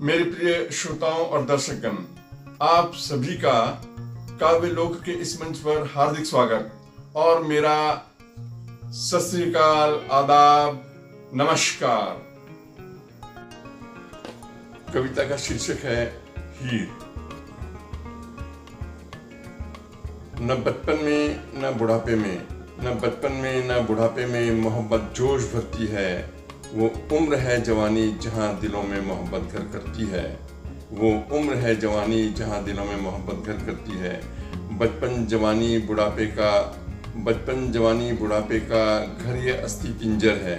मेरे प्रिय श्रोताओं और दर्शकगण, आप सभी का काव्य लोक के इस मंच पर हार्दिक स्वागत और मेरा सत श्री अकाल, आदाब, नमस्कार। कविता का शीर्षक है हीर। न बचपन में न बुढ़ापे में, न बचपन में न बुढ़ापे में मोहब्बत जोश भरती है। वो उम्र है जवानी जहाँ दिलों में मोहब्बत घर करती है। वो उम्र है जवानी जहाँ दिलों में मोहब्बत घर करती है। बचपन जवानी बुढ़ापे का घर ये अस्थि पिंजर है।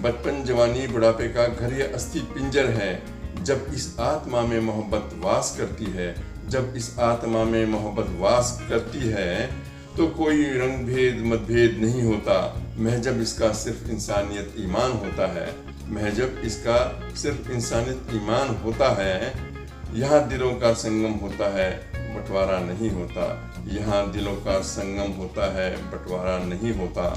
बचपन जवानी बुढ़ापे का घर ये अस्थि पिंजर है। जब इस आत्मा में मोहब्बत वास करती है, जब इस आत्मा में मोहब्बत वास करती है तो कोई रंग भेद मतभेद नहीं होता। महजब इसका सिर्फ इंसानियत ईमान होता है। महजब इसका सिर्फ इंसानियत ईमान होता है। यहाँ दिलों का संगम होता है, बंटवारा नहीं होता। यहाँ दिलों का संगम होता है, बंटवारा नहीं होता।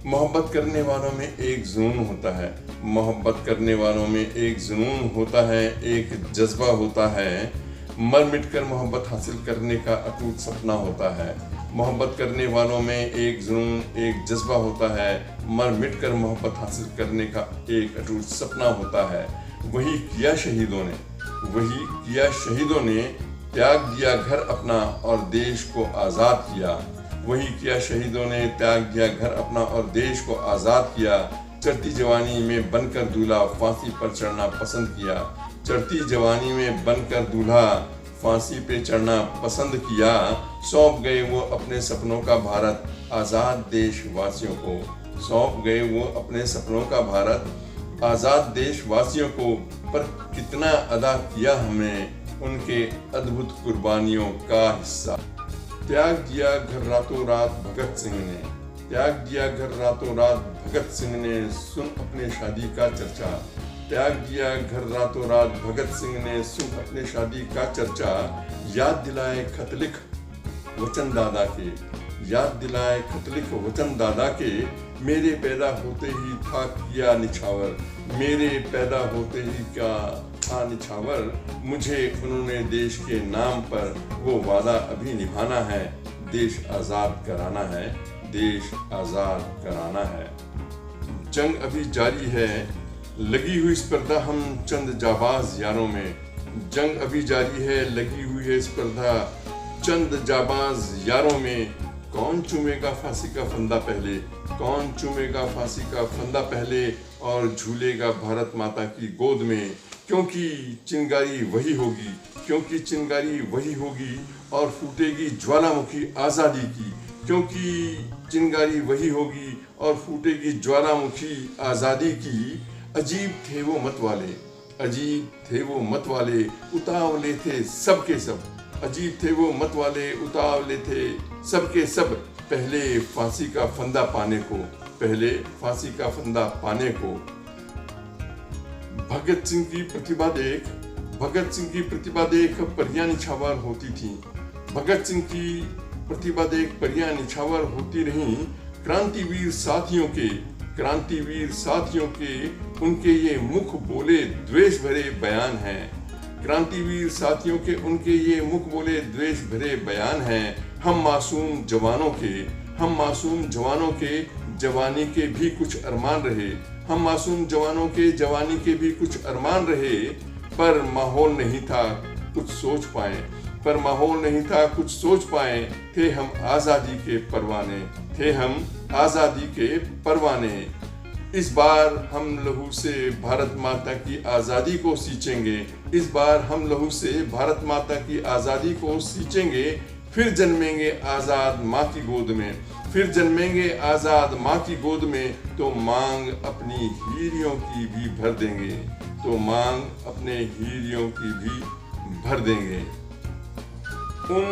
मोहब्बत करने वालों में एक जुनून होता है। मोहब्बत करने वालों में एक जुनून होता है, एक जज्बा होता है। मर मिटकर मोहब्बत हासिल करने का अटूट सपना होता है। मोहब्बत करने वालों में एक जुनून, एक जज्बा होता है। मर मिटकर मोहब्बत हासिल करने का एक अटूट सपना होता है। वही किया शहीदों ने त्याग दिया घर अपना और देश को आज़ाद किया। वही किया शहीदों ने त्याग दिया घर अपना और देश को आज़ाद किया। चढ़ती जवानी में बनकर दूल्हा फांसी पर चढ़ना पसंद किया। चढ़ती जवानी में बनकर दूल्हा फांसी पे चढ़ना पसंद किया। सौंप गए वो अपने सपनों का भारत आज़ाद देशवासियों को। सौंप गए वो अपने सपनों का भारत आज़ाद देशवासियों को। पर कितना अदा किया हमने उनके अद्भुत कुर्बानियों का हिस्सा। त्याग दिया घर रातों रात भगत सिंह ने। त्याग दिया घर रातों रात भगत सिंह ने, सुन अपने शादी का चर्चा। त्याग दिया घर रातों रात भगत सिंह ने, सुन अपने शादी का चर्चा। याद दिलाए खत लिख वचन दादा के। याद दिलाए खत लिख वचन दादा के। मेरे पैदा होते ही था किया निछावर। मेरे पैदा होते ही क्या था निछावर। मुझे उन्होंने देश के नाम पर वो वादा अभी निभाना है। देश आज़ाद कराना है, देश आज़ाद कराना है। जंग अभी जारी है, लगी हुई स्पर्धा हम चंद जाबाज यारों में। जंग अभी जारी है, लगी हुई है स्पर्धा चंद जाबाज यारों में। कौन चूमेगा फांसी का फंदा पहले, कौन चूमेगा फांसी का फंदा पहले और झूलेगा भारत माता की गोद में। क्योंकि चिंगारी वही होगी, क्योंकि चिंगारी वही होगी और फूटेगी ज्वालामुखी आज़ादी की। क्योंकि चिंगारी वही होगी और फूटेगी ज्वालामुखी आज़ादी की। अजीब थे वो मत वाले, अजीब थे वो मत वाले, उतावले थे सबके सब। अजीब थे वो मत वाले, उतावले थे सबके सब। पहले फांसी का फंदा पाने को, पहले फांसी का फंदा पाने को। भगत सिंह की प्रतिभा देख, भगत सिंह की प्रतिभा देख परियां निछावर होती थी। भगत सिंह की प्रतिभा देख परियां निछावर होती रहीं। क्रांतिवीर साथियों के, क्रांतिवीर साथियों के उनके ये मुख बोले द्वेष भरे बयान हैं। क्रांतिवीर साथियों के उनके ये मुख बोले द्वेष भरे बयान हैं। हम मासूम जवानों के, हम मासूम जवानों के जवानी के भी कुछ अरमान रहे। हम मासूम जवानों के जवानी के भी कुछ अरमान रहे। पर माहौल नहीं था कुछ सोच पाए, पर माहौल नहीं था कुछ सोच पाए। थे हम आज़ादी के परवाने, थे हम आज़ादी के परवाने। इस बार हम लहू से भारत माता की आज़ादी को सींचेंगे। इस बार हम लहू से भारत माता की आज़ादी को सींचेंगे। फिर जन्मेंगे आज़ाद माँ की गोद में, फिर जन्मेंगे आज़ाद माँ की गोद में। तो मांग अपनी हीरियों की भी भर देंगे, तो मांग अपने हीरियों की भी भर देंगे। उन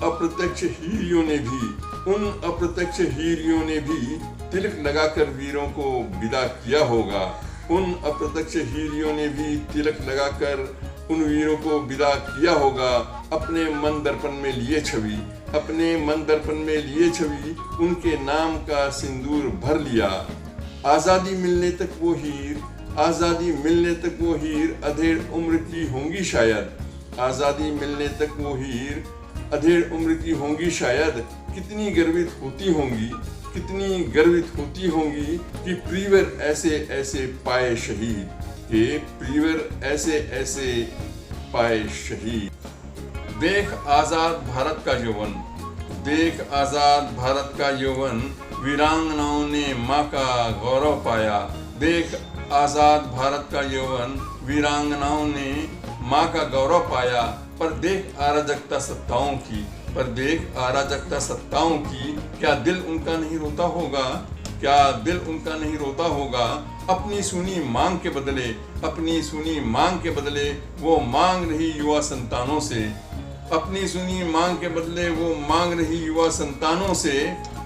अप्रत्यक्ष हीरियों ने भी, उन अप्रत्यक्ष हीरियों ने भी तिलक लगाकर वीरों को विदा किया होगा। उन अप्रत्यक्ष हीरियों ने भी तिलक लगाकर उन वीरों को विदा किया होगा। अपने मन दर्पण में लिए छवि, अपने मन दर्पण में लिए छवि, उनके नाम का सिंदूर भर लिया। आज़ादी मिलने तक वो हीर आज़ादी मिलने तक वो हीर अधेड़ उम्र की होंगी शायद। आज़ादी मिलने तक वो हीर अधेड़ उम्र की होंगी शायद। कितनी गर्वित होती होंगी, कितनी गर्वित होती होंगी कि प्रियवर ऐसे ऐसे पाए शहीद, के प्रियवर ऐसे ऐसे पाए शहीद। देख आज़ाद भारत का यौवन, देख आज़ाद भारत का यौवन, वीरांगनाओं ने माँ का गौरव पाया। देख आज़ाद भारत का यौवन, वीरांगनाओं ने माँ का गौरव पाया। पर देख अराजकता सत्ताओं की, पर देख अराजकता सत्ताओं की, क्या दिल उनका नहीं रोता होगा, क्या दिल उनका नहीं रोता होगा। अपनी सुनी मांग के बदले, अपनी सुनी मांग के बदले वो मांग रही युवा संतानों से, अपनी सुनी मांग के बदले वो मांग रही युवा संतानों से।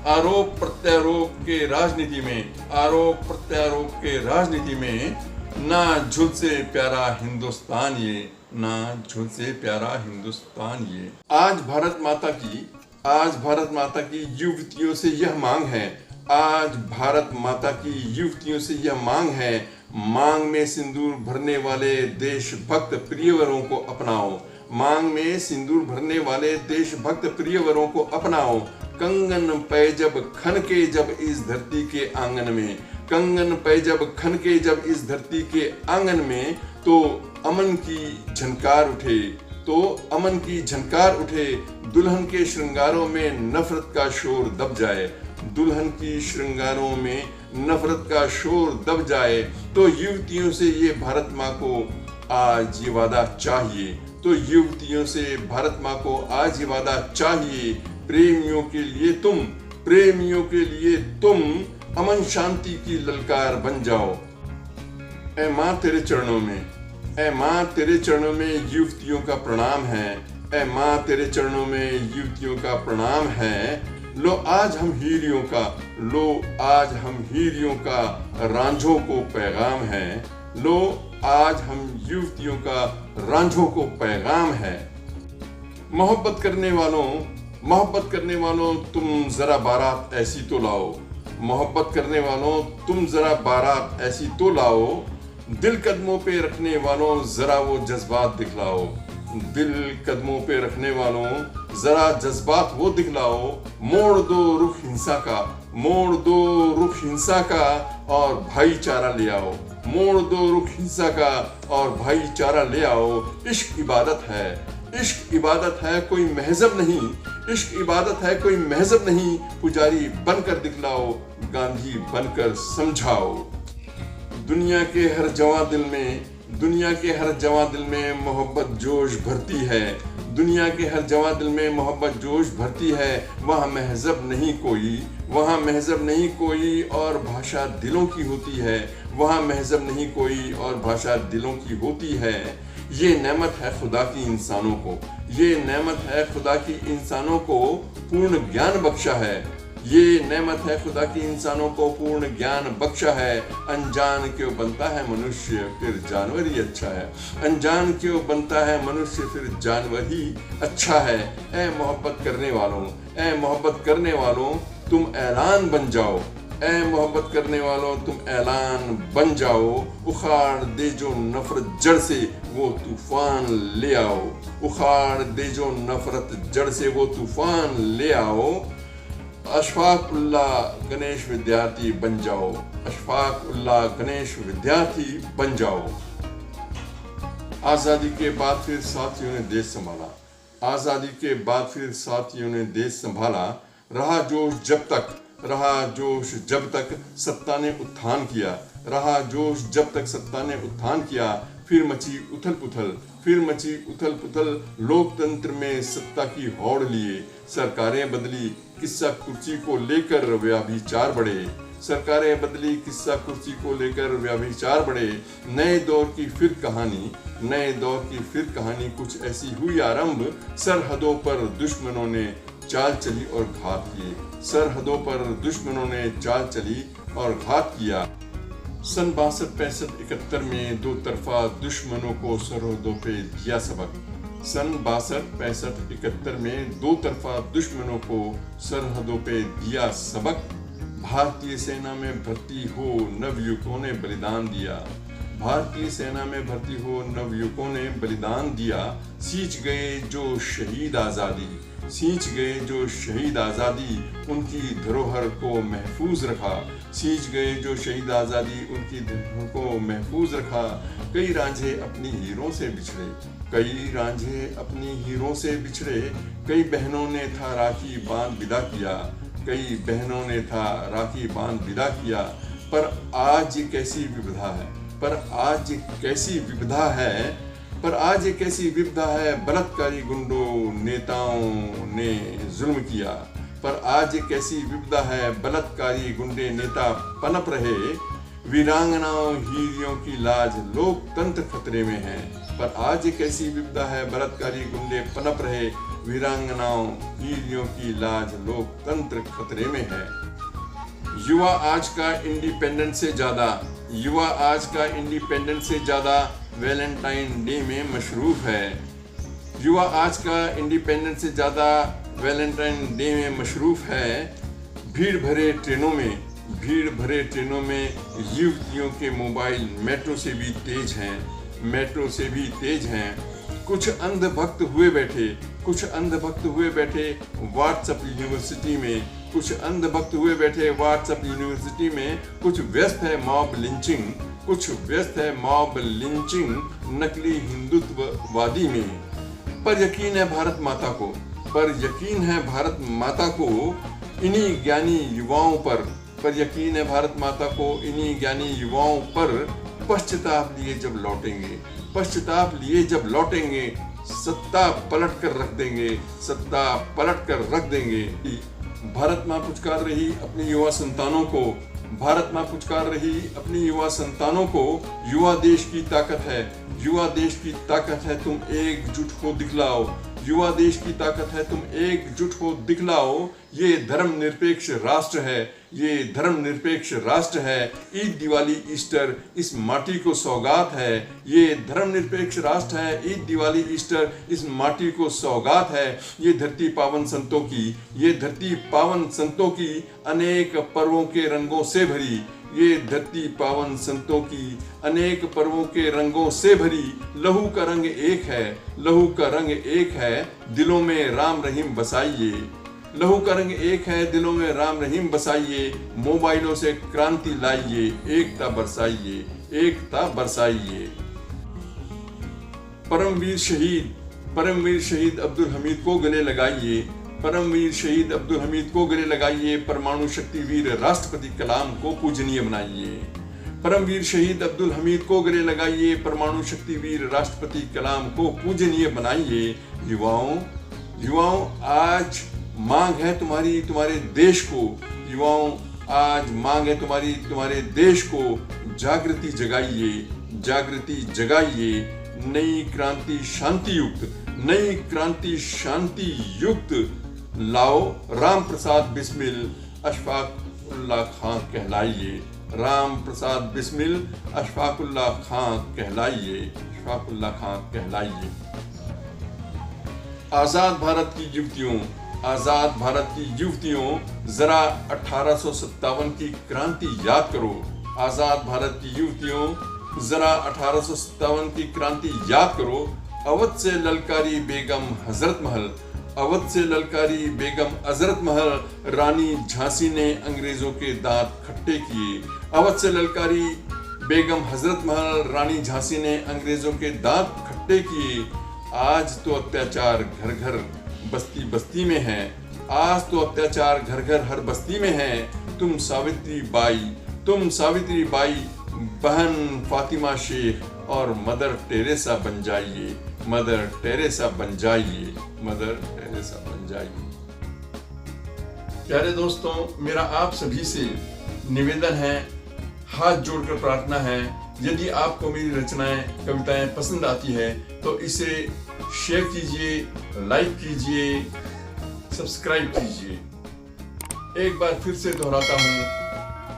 आरोप प्रत्यारोप के राजनीति में, आरोप प्रत्यारोप के राजनीति में, ना झुल से प्यारा हिंदुस्तान ये, ना झुल से प्यारा हिंदुस्तान ये। आज भारत माता की, आज भारत माता की युवतियों से यह मांग है, आज भारत माता की युवतियों से यह मांग है, मांग में सिंदूर भरने वाले देशभक्त प्रियवरों को अपनाओ, मांग में सिंदूर भरने वाले देशभक्त प्रियवरों को अपनाओ। कंगन पैजब खन के जब इस धरती के आंगन में, कंगन पैजब खन के जब इस धरती के आंगन में, तो अमन की झनकार उठे, तो अमन की झनकार उठे। दुल्हन के श्रृंगारों में नफरत का शोर दब जाए, दुल्हन की श्रृंगारों में नफरत का शोर दब जाए। तो युवतियों से ये भारत माँ को आज ये वादा चाहिए, तो युवतियों से भारत माँ को आज ये वादा चाहिए। प्रेमियों के लिए तुम, प्रेमियों के लिए तुम अमन शांति की ललकार बन जाओ। ऐ माँ तेरे चरणों में, ऐ माँ तेरे चरणों में युवतियों का प्रणाम है, ऐ माँ तेरे चरणों में युवतियों का प्रणाम है। लो आज हम हीरियों का, लो आज हम हीरियों का रांझों को पैगाम है, लो आज हम युवतियों का रांझों को पैगाम है। मोहब्बत करने वालों, मोहब्बत करने वालों तुम जरा बारात ऐसी तो लाओ, मोहब्बत करने वालों तुम जरा बारात ऐसी तो लाओ। दिल कदमों पे रखने वालों जरा वो जज्बात दिखलाओ, दिल कदमों पे रखने वालों जरा जज्बात वो दिखलाओ। मोड़ दो रुख हिंसा का, मोड़ दो रुख हिंसा का और भाईचारा ले आओ, मोड़ दो रुख हिंसा का और भाईचारा ले आओ। इश्क इबादत है, इश्क इबादत है कोई महजब नहीं, इश्क इबादत है कोई महजब नहीं। पुजारी बनकर दिखलाओ, गांधी बनकर समझाओ। दुनिया के हर जवां दिल में, दुनिया के हर जवां दिल में मोहब्बत जोश भरती है, दुनिया के हर जवां दिल में मोहब्बत जोश भरती है। वहाँ महजब नहीं कोई, वहाँ महजब नहीं कोई और भाषा दिलों की होती है, वहाँ महजब नहीं कोई और भाषा दिलों की होती है। ये नेमत है खुदा की इंसानों को, ये नेमत है खुदा की इंसानों को पूर्ण ज्ञान बख्शा है, ये नेमत है खुदा की इंसानों को पूर्ण ज्ञान बख्शा है। अनजान क्यों बनता है मनुष्य फिर जानवर ही अच्छा है, अनजान क्यों बनता है मनुष्य फिर जानवर ही अच्छा है। ऐ मोहब्बत करने वालों, ऐ मोहब्बत करने वालों तुम ऐलान बन जाओ, ऐ मोहब्बत करने वालों तुम ऐलान बन जाओ। उखाड़ दे जो नफरत जड़ से वो तूफान ले आओ, उखाड़ दे जो नफरत जड़ से वो तूफान ले आओ। अशफाक उल्लाह गणेश विद्यार्थी बन जाओ, अशफाक उल्लाह गणेश विद्यार्थी बन जाओ। आज़ादी के बाद फिर साथियों ने देश संभाला, आज़ादी के बाद फिर साथियों ने देश संभाला। रहा जोश जब तक, रहा जोश जब तक सत्ता ने उत्थान किया, रहा जोश जब तक सत्ता ने उत्थान किया। फिर मची उथल पुथल, फिर मची उथल पुथल, लोकतंत्र में सत्ता की हौड़ लिए सरकारें बदली, किस्सा कुर्सी को लेकर व्याभिचार बढ़े, सरकारें बदली किस्सा कुर्सी को लेकर व्याभिचार बढ़े। नए दौर की फिर कहानी, नए दौर की फिर कहानी कुछ ऐसी हुई आरंभ। सरहदों पर दुश्मनों ने चाल चली और घात किए, सरहदों पर दुश्मनों ने चाल चली और घात किया। सन 62-65-71 में दो तरफा दुश्मनों को सरहदों पे दिया सबक, सन 62-65-71 में दो तरफा दुश्मनों को सरहदों पे दिया सबक। भारतीय सेना में भर्ती हो नवयुवकों ने बलिदान दिया, भारतीय सेना में भर्ती हो नवयुवकों ने बलिदान दिया, सींच गए जो शहीद आज़ादी, सींच गए जो शहीद आज़ादी, उनकी धरोहर को महफूज रखा, सींच गए जो शहीद आज़ादी, उनकी धरोहर को महफूज रखा। कई रांझे अपनी हीरों से बिछड़े, कई रांझे अपनी हीरों से बिछड़े, कई बहनों ने था राखी बांध विदा किया, कई बहनों ने था राखी बांध विदा किया। पर आज ये कैसी विविधा है, पर आज ये कैसी विविधा है, पर आज एक ऐसी विपदा है, बलात्कारी गुंडों नेताओं ने जुल्म किया। पर आज एक ऐसी विपदा है, बलात्कारी गुंडे नेता पनप रहे, वीरांगनाओं हीरियों की लाज लोकतंत्र खतरे में है। पर आज एक ऐसी विपदा है, बलात्कारी गुंडे पनप रहे, वीरांगनाओं हीरियों की लाज लोकतंत्र खतरे में है। युवा आज का इंडिपेंडेंस से ज्यादा, युवा आज का इंडिपेंडेंस से ज्यादा वैलेंटाइन डे में मशरूफ है। युवा आज का इंडिपेंडेंस से ज़्यादा वैलेंटाइन डे में मशरूफ है। भीड़ भरे ट्रेनों में, भीड़ भरे ट्रेनों में युवतियों के मोबाइल मेट्रो से भी तेज हैं, मेट्रो से भी तेज हैं। कुछ अंधभक्त हुए बैठे, कुछ अंधभक्त हुए बैठे व्हाट्सएप यूनिवर्सिटी में, कुछ अंधभक्त हुए बैठे व्हाट्सएप यूनिवर्सिटी में। कुछ व्यस्त है मॉब लिंचिंग, कुछ व्यस्त है मॉब लिंचिंग नकली हिंदुत्ववादी में। पर यकीन है भारत माता को, पर यकीन है भारत माता को इन्हीं ज्ञानी युवाओं पर यकीन है भारत माता को इन्हीं ज्ञानी युवाओं पर। पश्चाताप लिए जब लौटेंगे, पश्चाताप लिए जब लौटेंगे, सत्ता पलट कर रख देंगे, सत्ता पलट कर रख देंगे। भारत माँ पुचकार रही अपनी युवा संतानों को, भारत माँ पुचकार रही अपनी युवा संतानों को। युवा देश की ताकत है, युवा देश की ताकत है, तुम एकजुट हो दिखलाओ, युवा देश की ताकत है, तुम एकजुट हो दिखलाओ। ये धर्मनिरपेक्ष राष्ट्र है, ये धर्मनिरपेक्ष राष्ट्र है। ईद दिवाली ईस्टर इस माटी को सौगात है, ये धर्मनिरपेक्ष राष्ट्र है। ईद दिवाली ईस्टर इस माटी को सौगात है। ये धरती पावन संतों की, ये धरती पावन संतों की अनेक पर्वों के रंगों से भरी, ये धरती पावन संतों की अनेक पर्वों के रंगों से भरी। लहू का रंग एक है, लहू का रंग एक है, दिलों में राम रहीम बसाइए। लहू का रंग एक है, दिलों में राम रहीम बसाइए। मोबाइलों से क्रांति लाइए, एकता बरसाइए, एकता बरसाइए। परमवीर शहीद अब्दुल हमीद को गले लगाइए, परमवीर शहीद अब्दुल हमीद को गले लगाइए। परमाणु शक्ति वीर राष्ट्रपति कलाम को पूजनीय बनाइए, परमवीर शहीद अब्दुल हमीद को गले लगाइए। परमाणु शक्ति वीर राष्ट्रपति कलाम को पूजनीय बनाइए। युवाओं आज मांग है तुम्हारी, तुम्हारे देश को, युवाओं आज मांग है तुम्हारी, तुम्हारे देश को। जागृति जगाइए, जागृति जगाइए। नई क्रांति शांति युक्त, नई क्रांति शांति युक्त लाओ। राम प्रसाद बिस्मिल अशफाक उल्लाह खां कहलाइए, राम प्रसाद बिस्मिल अशफाक उल्लाह खां कहलाइए, अशफाक उल्लाह खां कहलाइए। आजाद भारत की युवतियों, आजाद भारत की युवतियों, जरा 1857 की क्रांति याद करो। आजाद भारत की युवतियों, जरा 1857 की क्रांति याद करो। अवध से ललकारी बेगम हजरत महल, अवध से ललकारी बेगम हजरत महल, रानी झांसी ने अंग्रेजों के दांत खट्टे किए। अवध से ललकारी बेगम हजरत महल, रानी झांसी ने अंग्रेजों के दांत खट्टे किए। आज तो अत्याचार घर घर बस्ती बस्ती में है, आज तो अत्याचार घर घर हर बस्ती में है। तुम सावित्री बाई बहन फातिमा शेख और मदर टेरेसा बन जाइए, मदर टेरेसा बन जाइए, मदर टेरेसा बन जाइए। प्यारे दोस्तों, मेरा आप सभी से निवेदन है, हाथ जोड़कर प्रार्थना है, यदि आपको मेरी रचनाएं कविताएं पसंद आती है तो इसे शेयर कीजिए, लाइक कीजिए, सब्सक्राइब कीजिए। एक बार फिर से दोहराता हूँ,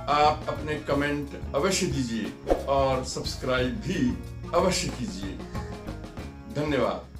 आप अपने कमेंट अवश्य दीजिए और सब्सक्राइब भी अवश्य कीजिए। धन्यवाद।